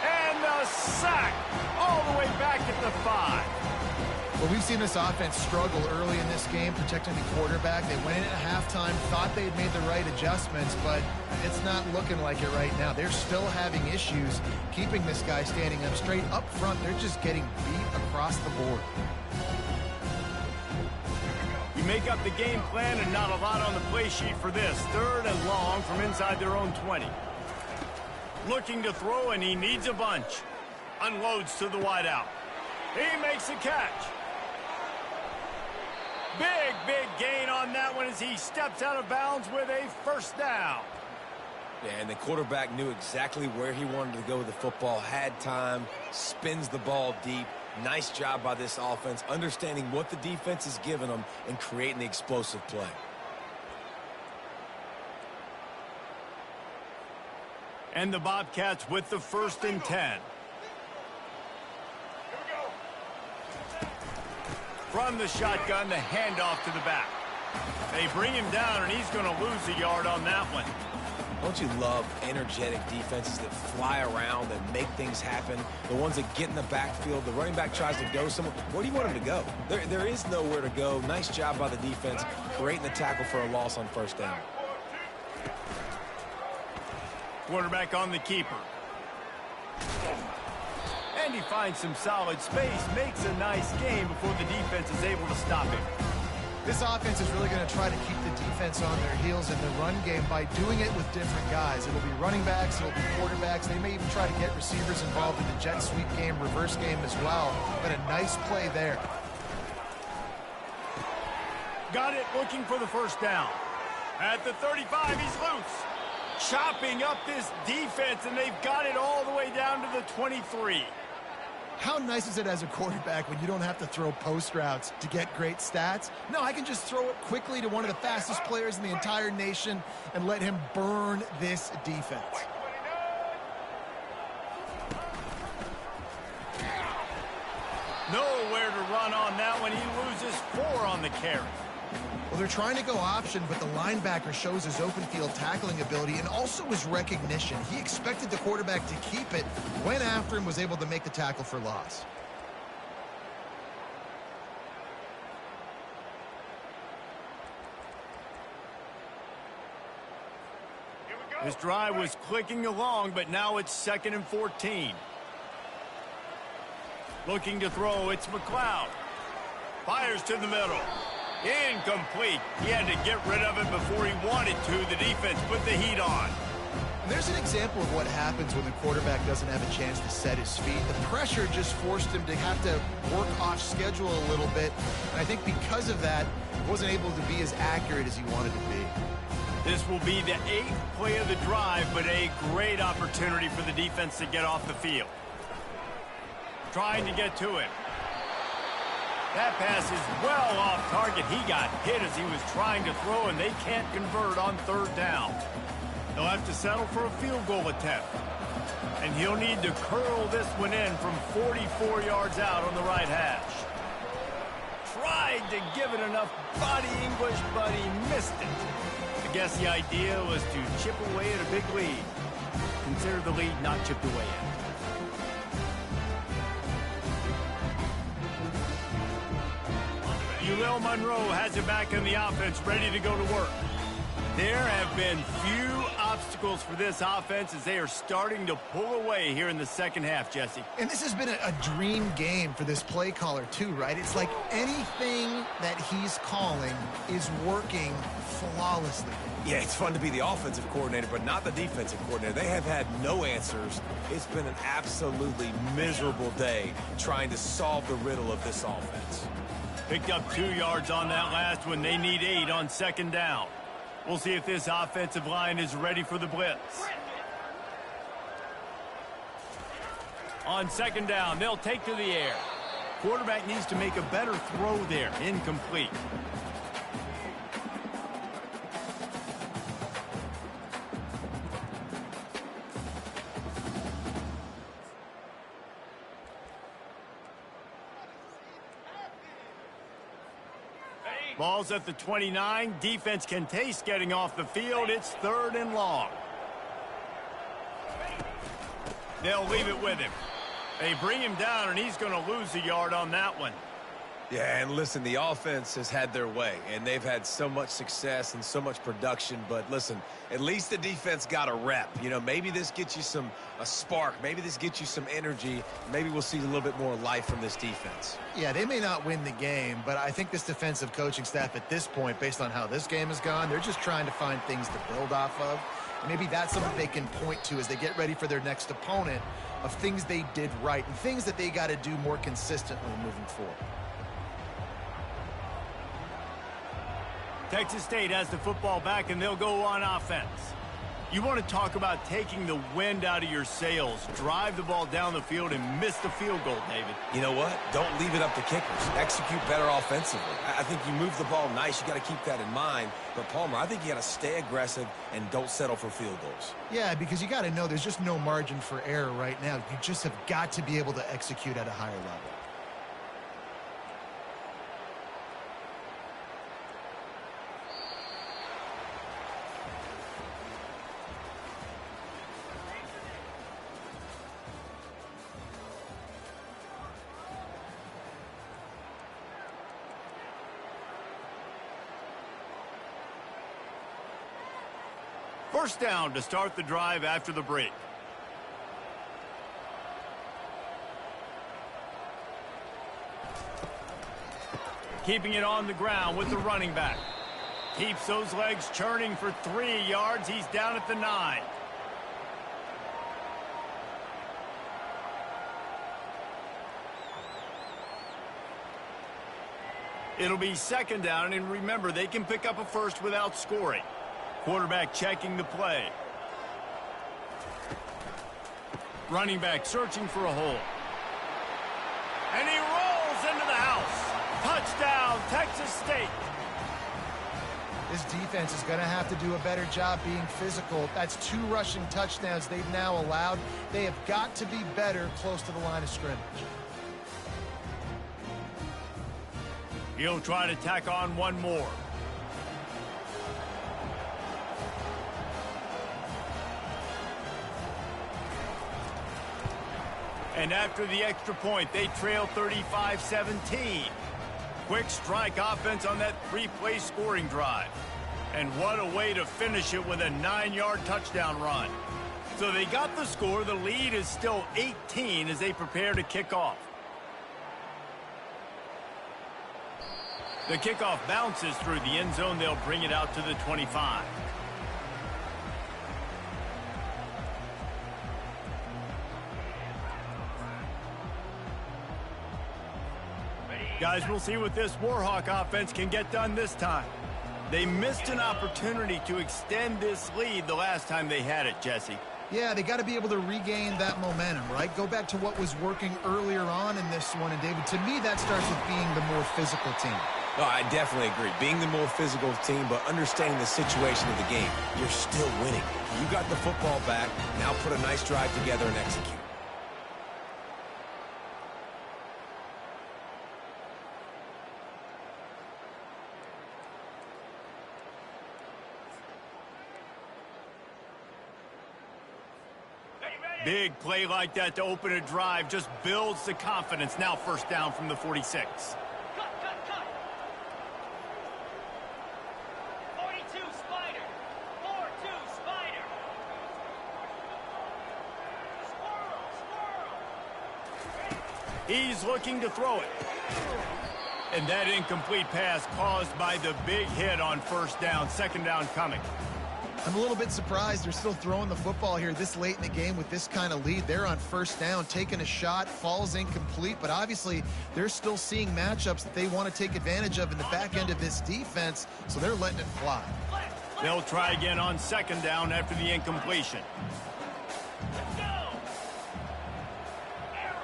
Speaker 1: And the sack all the way back at the 5.
Speaker 2: Well, we've seen this offense struggle early in this game, protecting the quarterback. They went in at halftime, thought they had made the right adjustments, but it's not looking like it right now. They're still having issues keeping this guy standing up straight. Up front, they're just getting beat across the board.
Speaker 1: You make up the game plan and not a lot on the play sheet for this. 3rd and long from inside their own 20. Looking to throw, and he needs a bunch. Unloads to the wideout. He makes a catch. Big gain on that one as he steps out of bounds with a first down.
Speaker 3: Yeah, and the quarterback knew exactly where he wanted to go with the football, had time, spins the ball deep. Nice job by this offense, understanding what the defense is giving them and creating the explosive play.
Speaker 1: And the Bobcats with the 1st and 10. From the shotgun, the handoff to the back. They bring him down, and he's going to lose a yard on that one.
Speaker 3: Don't you love energetic defenses that fly around and make things happen? The ones that get in the backfield, the running back tries to go somewhere. Where do you want him to go? There is nowhere to go. Nice job by the defense, creating the tackle for a loss on 1st down.
Speaker 1: Quarterback on the keeper. And he finds some solid space, makes a nice game before the defense is able to stop him.
Speaker 2: This offense is really going to try to keep the defense on their heels in the run game by doing it with different guys. It'll be running backs, it'll be quarterbacks. They may even try to get receivers involved in the jet sweep game, reverse game as well. But a nice play there.
Speaker 1: Got it, looking for the first down. At the 35, he's loose. Chopping up this defense, and they've got it all the way down to the 23.
Speaker 2: How nice is it as a quarterback when you don't have to throw post routes to get great stats? No, I can just throw it quickly to one of the fastest players in the entire nation and let him burn this defense.
Speaker 1: Nowhere to run on that one. He loses 4 on the carry.
Speaker 2: Well, they're trying to go option, but the linebacker shows his open field tackling ability and also his recognition. He expected the quarterback to keep it, went after him, was able to make the tackle for loss.
Speaker 1: This drive was clicking along, but now it's 2nd and 14. Looking to throw, it's McLeod. Fires to the middle. Incomplete. He had to get rid of it before he wanted to. The defense put the heat on.
Speaker 2: And there's an example of what happens when the quarterback doesn't have a chance to set his feet. The pressure just forced him to have to work off schedule a little bit. And I think because of that, he wasn't able to be as accurate as he wanted to be.
Speaker 1: This will be the 8th play of the drive, but a great opportunity for the defense to get off the field. Trying to get to it. That pass is well off target. He got hit as he was trying to throw, and they can't convert on 3rd down. They'll have to settle for a field goal attempt. And he'll need to curl this one in from 44 yards out on the right hash. Tried to give it enough body English, but he missed it. I guess the idea was to chip away at a big lead. Consider the lead not chipped away at. UL Monroe has it back in the offense, ready to go to work. There have been few obstacles for this offense as they are starting to pull away here in the 2nd half, Jesse.
Speaker 2: And this has been a dream game for this play caller too, right? It's like anything that he's calling is working flawlessly.
Speaker 3: Yeah, it's fun to be the offensive coordinator, but not the defensive coordinator. They have had no answers. It's been an absolutely miserable day trying to solve the riddle of this offense.
Speaker 1: Picked up 2 yards on that last one. They need 8 on 2nd down. We'll see if this offensive line is ready for the blitz. On 2nd down, they'll take to the air. Quarterback needs to make a better throw there. Incomplete. Ball's at the 29. Defense can taste getting off the field. It's 3rd and long. They'll leave it with him. They bring him down, and he's going to lose a yard on that one.
Speaker 3: Yeah, and listen, the offense has had their way, and they've had so much success and so much production. But listen, at least the defense got a rep. You know, maybe this gets you a spark. Maybe this gets you some energy. Maybe we'll see a little bit more life from this defense.
Speaker 2: Yeah, they may not win the game, but I think this defensive coaching staff at this point, based on how this game has gone, they're just trying to find things to build off of. And maybe that's something they can point to as they get ready for their next opponent, of things they did right and things that they got to do more consistently moving forward.
Speaker 1: Texas State has the football back, and they'll go on offense. You want to talk about taking the wind out of your sails. Drive the ball down the field and miss the field goal, David.
Speaker 3: You know what? Don't leave it up to kickers. Execute better offensively. I think you move the ball nice. You got to keep that in mind. But, Palmer, I think you got to stay aggressive and don't settle for field goals.
Speaker 2: Yeah, because you got to know there's just no margin for error right now. You just have got to be able to execute at a higher level.
Speaker 1: First down to start the drive after the break. Keeping it on the ground with the running back. Keeps those legs churning for 3 yards. He's down at the 9. It'll be second down, and remember, they can pick up a first without scoring. Quarterback checking the play. Running back searching for a hole. And he rolls into the house. Touchdown, Texas State.
Speaker 2: This defense is going to have to do a better job being physical. That's 2 rushing touchdowns they've now allowed. They have got to be better close to the line of scrimmage.
Speaker 1: He'll try to tack on one more. And after the extra point, they trail 35-17. Quick strike offense on that 3-play scoring drive. And what a way to finish it with a 9-yard touchdown run. So they got the score. The lead is still 18 as they prepare to kick off. The kickoff bounces through the end zone. They'll bring it out to the 25. Guys, we'll see what this Warhawk offense can get done this time. They missed an opportunity to extend this lead the last time they had it, Jesse.
Speaker 2: Yeah, they got to be able to regain that momentum, right? Go back to what was working earlier on in this one. And, David, to me, that starts with being the more physical team.
Speaker 3: No, I definitely agree. Being the more physical team, but understanding the situation of the game. You're still winning. You got the football back. Now put a nice drive together and execute.
Speaker 1: Big play like that to open a drive just builds the confidence. Now first down from the 46.
Speaker 4: Cut. 42 Spider. 4-2 Spider. Squirrel.
Speaker 1: He's looking to throw it. And that incomplete pass caused by the big hit on first down. Second down coming.
Speaker 2: I'm a little bit surprised they're still throwing the football here this late in the game with this kind of lead. They're on first down, taking a shot, falls incomplete, but obviously they're still seeing matchups that they want to take advantage of in the back end of this defense, so they're letting it fly.
Speaker 1: They'll try again on second down after the incompletion.
Speaker 4: Let's go. Arrow.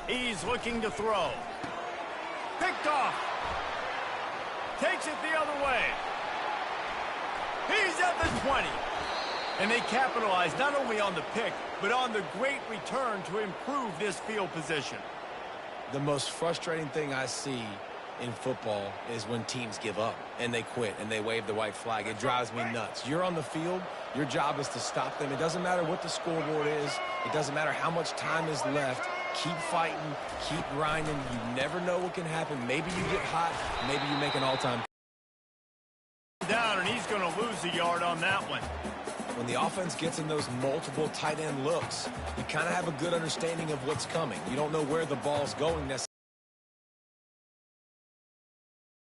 Speaker 1: He's looking to throw. Picked off. Takes it the other way. He's at the 20. And they capitalize not only on the pick, but on the great return to improve this field position.
Speaker 3: The most frustrating thing I see in football is when teams give up and they quit and they wave the white flag. It drives me nuts. You're on the field, Your job is to stop them. It doesn't matter what the scoreboard is. It doesn't matter how much time is left. Keep fighting. Keep grinding. You never know what can happen. Maybe you get hot. Maybe you make an all-time.
Speaker 1: Down, and he's going to lose a yard on that one.
Speaker 3: When the offense gets in those multiple tight end looks, you kind of have a good understanding of what's coming. You don't know where the ball's going necessarily.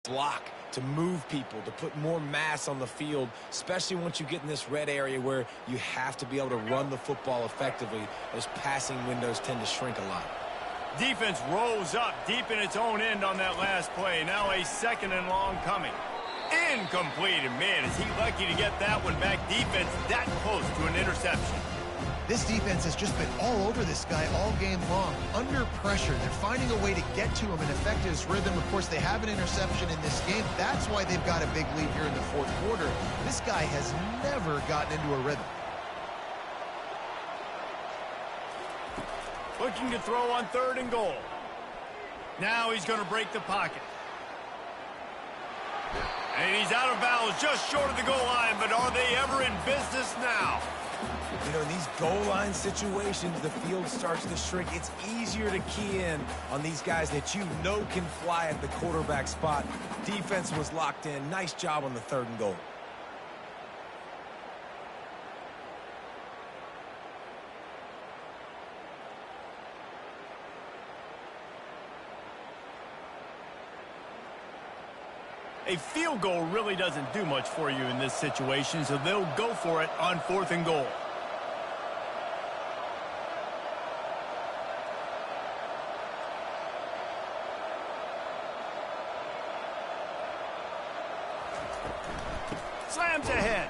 Speaker 3: Block to move people, to put more mass on the field, especially once you get in this red area where you have to be able to run the football effectively. Those passing windows tend to shrink a lot.
Speaker 1: Defense rolls up deep in its own end on that last play. Now a 2nd and long coming. Incomplete, and man, is he lucky to get that one back. Defense that close to an interception.
Speaker 2: This defense has just been all over this guy all game long. Under pressure, they're finding a way to get to him and affect his rhythm. Of course, they have an interception in this game. That's why they've got a big lead here in the 4th quarter. This guy has never gotten into a rhythm.
Speaker 1: Looking to throw on 3rd and goal. Now he's going to break the pocket. And he's out of bounds just short of the goal line, but are they ever in business now?
Speaker 3: You know, in these goal line situations, the field starts to shrink. It's easier to key in on these guys that you know can fly at the quarterback spot. Defense was locked in. Nice job on the 3rd and goal.
Speaker 1: A field goal really doesn't do much for you in this situation, so they'll go for it on 4th and goal. Slams ahead.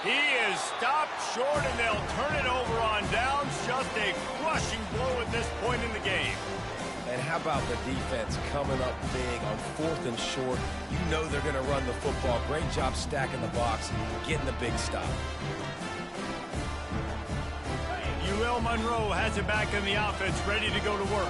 Speaker 1: He is stopped short, and they'll turn it over on downs. Just a crushing blow at this point in the game.
Speaker 3: And how about the defense coming up big on 4th and short? You know they're going to run the football. Great job stacking the box, getting the big stop.
Speaker 1: UL Monroe has it back in the offense, ready to go to work.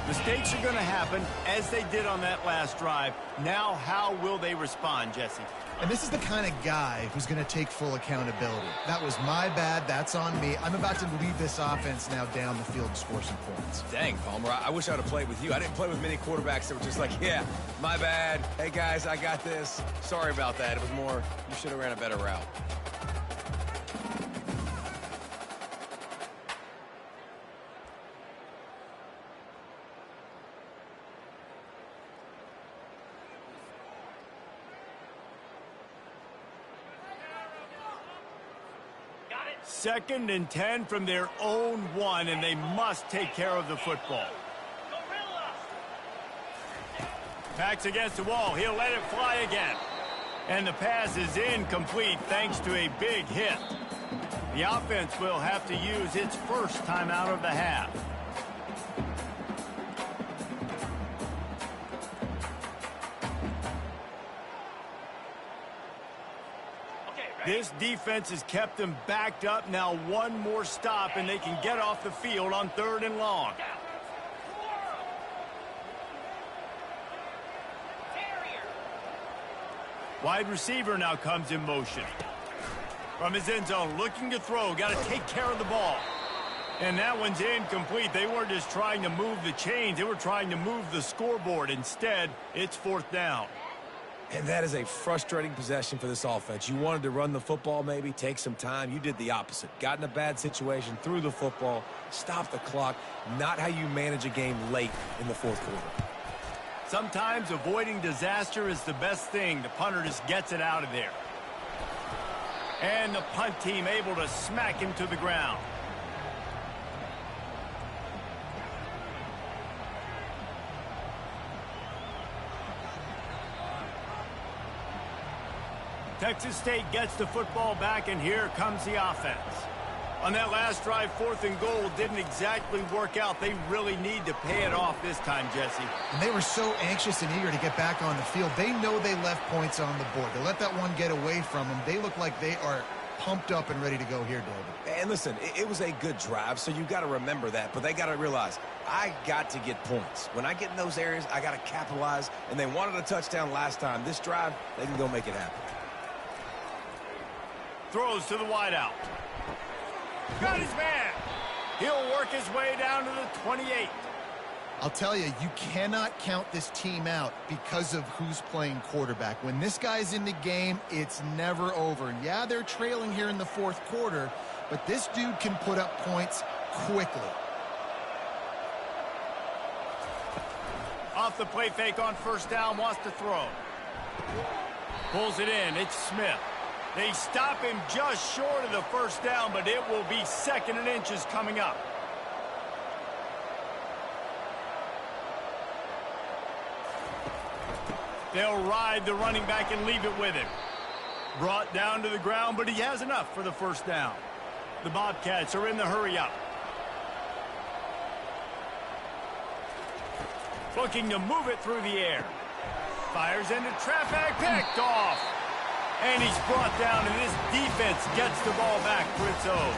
Speaker 1: Mistakes are going to happen, as they did on that last drive. Now, how will they respond, Jesse?
Speaker 2: And this is the kind of guy who's going to take full accountability. That was my bad. That's on me. I'm about to lead this offense now down the field and score some points.
Speaker 3: Dang, Palmer, I wish I would have played with you. I didn't play with many quarterbacks that were just like, yeah, my bad. Hey, guys, I got this. Sorry about that. It was more, you should have ran a better route.
Speaker 4: Got it.
Speaker 1: 2nd and 10 from their own 1, and they must take care of the football.
Speaker 4: Gorilla.
Speaker 1: Backs against the wall. He'll let it fly again. And the pass is incomplete thanks to a big hit. The offense will have to use its first timeout of the half. This defense has kept them backed up. Now one more stop, and they can get off the field on 3rd and long. Wide receiver now comes in motion. From his end zone, looking to throw. Got to take care of the ball. And that one's incomplete. They weren't just trying to move the chains. They were trying to move the scoreboard. Instead, it's 4th down.
Speaker 3: And that is a frustrating possession for this offense. You wanted to run the football, maybe take some time. You did the opposite. Got in a bad situation, threw the football, stopped the clock. Not how you manage a game late in the 4th quarter.
Speaker 1: Sometimes avoiding disaster is the best thing. The punter just gets it out of there. And the punt team able to smack him to the ground. Texas State gets the football back, and here comes the offense. On that last drive, 4th and goal didn't exactly work out. They really need to pay it off this time, Jesse.
Speaker 2: And they were so anxious and eager to get back on the field. They know they left points on the board. They let that one get away from them. They look like they are pumped up and ready to go here, David.
Speaker 3: And listen, it was a good drive, so you got to remember that. But they got to realize, I got to get points. When I get in those areas, I got to capitalize. And they wanted a touchdown last time. This drive, they can go make it happen.
Speaker 1: Throws to the wideout. Got his man. He'll work his way down to the 28.
Speaker 2: I'll tell you, you cannot count this team out because of who's playing quarterback. When this guy's in the game, it's never over. Yeah, they're trailing here in the fourth quarter, but this dude can put up points quickly.
Speaker 1: Off the play fake on first down, wants to throw. Pulls it in, it's Smith. They stop him just short of the first down, but it will be 2nd and inches coming up. They'll ride the running back and leave it with him. Brought down to the ground, but he has enough for the first down. The Bobcats are in the hurry-up. Looking to move it through the air. Fires into traffic, picked off. And he's brought down, and this defense gets the ball back for its own.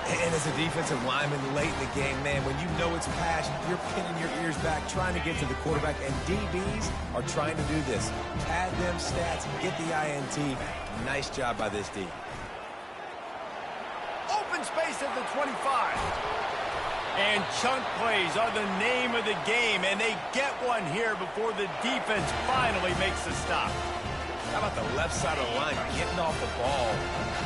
Speaker 3: And as a defensive lineman late in the game, man, when you know it's passed, you're pinning your ears back, trying to get to the quarterback, and DBs are trying to do this. Pad them stats, get the INT. Nice job by this D.
Speaker 1: Open space at the 25. And chunk plays are the name of the game, and they get one here before the defense finally makes the stop.
Speaker 3: How about the left side of the line, getting off the ball,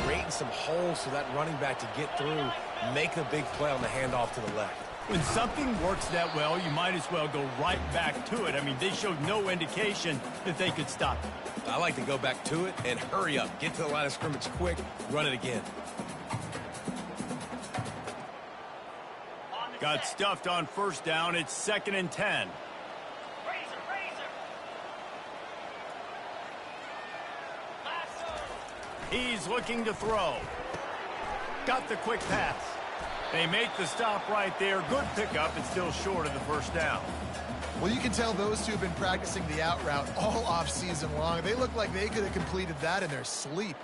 Speaker 3: creating some holes so that running back to get through, make a big play on the handoff to the left.
Speaker 1: When something works that well, you might as well go right back to it. I mean, they showed no indication that they could stop it.
Speaker 3: I like to go back to it and hurry up. Get to the line of scrimmage quick, run it again.
Speaker 1: Got stuffed on first down. It's 2nd and 10. He's looking to throw. Got the quick pass. They make the stop right there. Good pickup, and still short of the first down.
Speaker 2: Well, you can tell those two have been practicing the out route all off-season long. They look like they could have completed that in their sleep.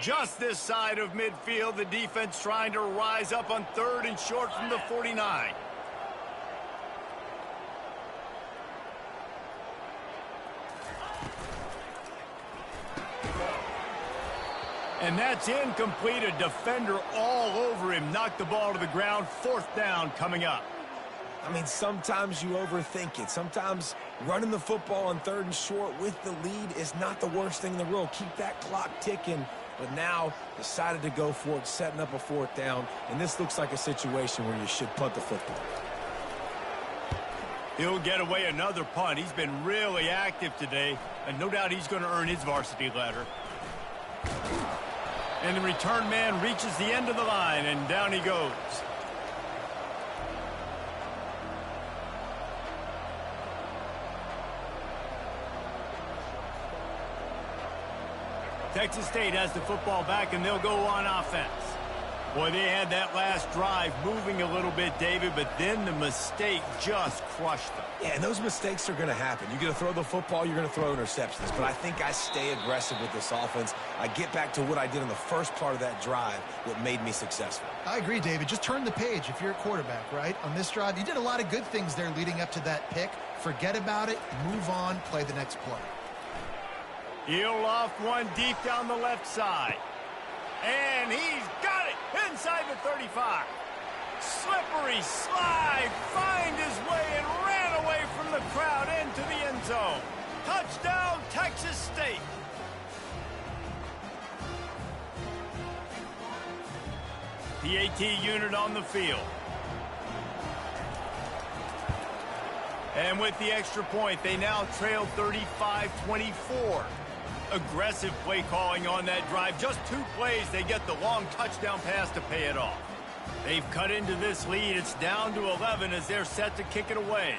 Speaker 1: Just this side of midfield, the defense trying to rise up on 3rd and short from the 49. And that's incomplete. A defender all over him. Knocked the ball to the ground. 4th down coming up.
Speaker 3: I mean, sometimes you overthink it. Sometimes running the football on 3rd and short with the lead is not the worst thing in the world. Keep that clock ticking. But now decided to go for it, setting up a 4th down. And this looks like a situation where you should punt the football.
Speaker 1: He'll get away another punt. He's been really active today. And no doubt he's going to earn his varsity letter. And the return man reaches the end of the line, and down he goes. Texas State has the football back, and they'll go on offense. Boy, they had that last drive moving a little bit, David, but then the mistake just crushed them.
Speaker 3: Yeah, and those mistakes are going to happen. You're going to throw the football, you're going to throw interceptions. But I think I stay aggressive with this offense. I get back to what I did in the first part of that drive that made me successful.
Speaker 2: I agree, David. Just turn the page if you're a quarterback, right? On this drive, you did a lot of good things there leading up to that pick. Forget about it, move on, play the next play.
Speaker 1: He'll off one deep down the left side. And he's got it inside the 35. Slippery slide, find his way and ran away from the crowd into the end zone. Touchdown, Texas State. PAT unit on the field. And with the extra point, they now trail 35-24. Aggressive play calling on that drive. Just 2 plays, they get the long touchdown pass to pay it off. They've cut into this lead. It's down to 11 as they're set to kick it away.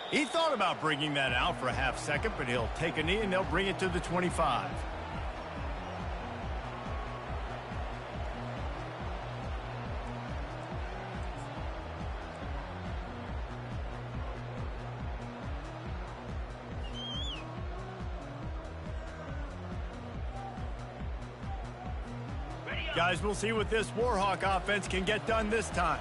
Speaker 1: He thought about bringing that out for a half second, but he'll take a knee and they'll bring it to the 25. Guys, we'll see what this Warhawk offense can get done this time.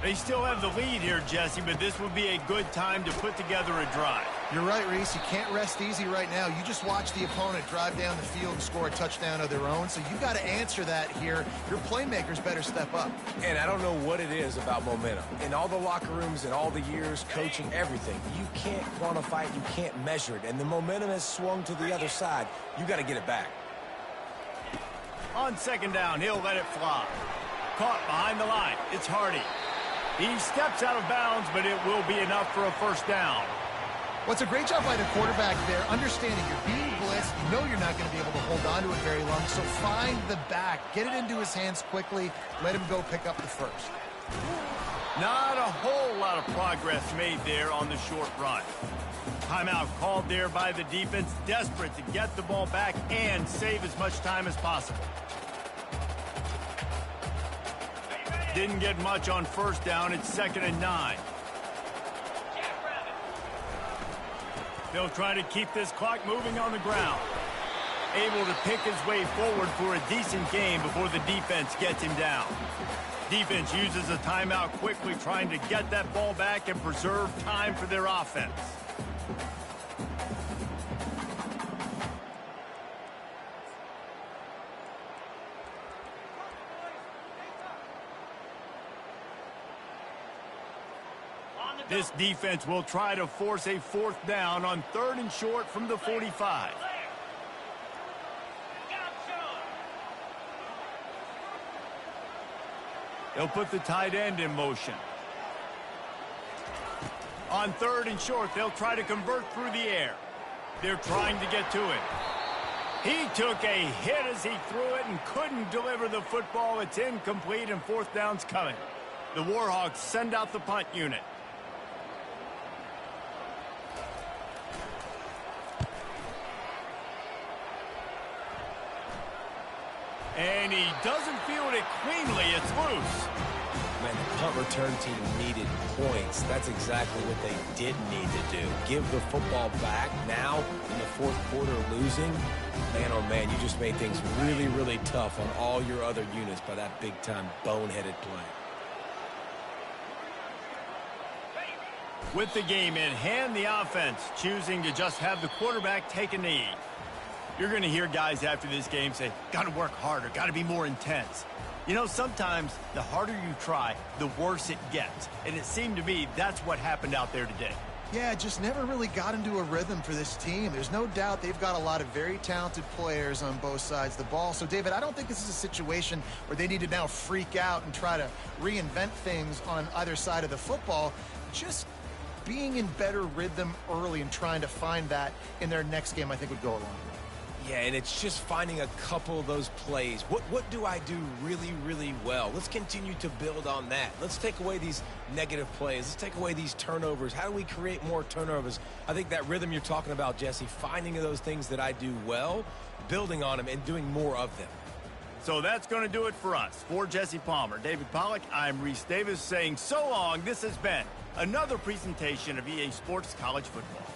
Speaker 1: They still have the lead here, Jesse, but this would be a good time to put together a drive.
Speaker 2: You're right, Reese. You can't rest easy right now. You just watch the opponent drive down the field and score a touchdown of their own, so you've got to answer that here. Your playmakers better step up.
Speaker 3: And I don't know what it is about momentum. In all the locker rooms and all the years, coaching, everything, you can't quantify it, you can't measure it, and the momentum has swung to the other side. You got to get it back.
Speaker 1: On second down, he'll let it fly. Caught behind the line. It's Hardy. He steps out of bounds, but it will be enough for a first down.
Speaker 2: Well, it's a great job by the quarterback there, understanding you're being blitzed. You know you're not going to be able to hold on to it very long, so find the back. Get it into his hands quickly. Let him go pick up the first.
Speaker 1: Not a whole lot of progress made there on the short run. Timeout called there by the defense, desperate to get the ball back and save as much time as possible. Didn't get much on first down. It's 2nd and 9. They'll try to keep this clock moving on the ground. Able to pick his way forward for a decent game before the defense gets him down. Defense uses a timeout quickly, trying to get that ball back and preserve time for their offense. This defense will try to force a 4th down on 3rd and short from the 45. They'll put the tight end in motion. On 3rd and short, they'll try to convert through the air. They're trying to get to it. He took a hit as he threw it and couldn't deliver the football. It's incomplete and 4th down's coming. The Warhawks send out the punt unit. And he doesn't field it cleanly. It's loose.
Speaker 3: Man, the punt return team needed points. That's exactly what they did need to do. Give the football back now in the 4th quarter losing. Man, oh man, you just made things really, really tough on all your other units by that big-time boneheaded play.
Speaker 1: With the game in hand, the offense choosing to just have the quarterback take a knee. You're going to hear guys after this game say, got to work harder, got to be more intense. You know, sometimes the harder you try, the worse it gets. And it seemed to me that's what happened out there today.
Speaker 2: Yeah, just never really got into a rhythm for this team. There's no doubt they've got a lot of very talented players on both sides of the ball. So, David, I don't think this is a situation where they need to now freak out and try to reinvent things on either side of the football. Just being in better rhythm early and trying to find that in their next game, I think, would go a long way.
Speaker 3: Yeah, and it's just finding a couple of those plays. What do I do really, really well? Let's continue to build on that. Let's take away these negative plays. Let's take away these turnovers. How do we create more turnovers? I think that rhythm you're talking about, Jesse, finding those things that I do well, building on them, and doing more of them.
Speaker 1: So that's going to do it for us. For Jesse Palmer, David Pollack, I'm Reese Davis saying so long. This has been another presentation of EA Sports College Football.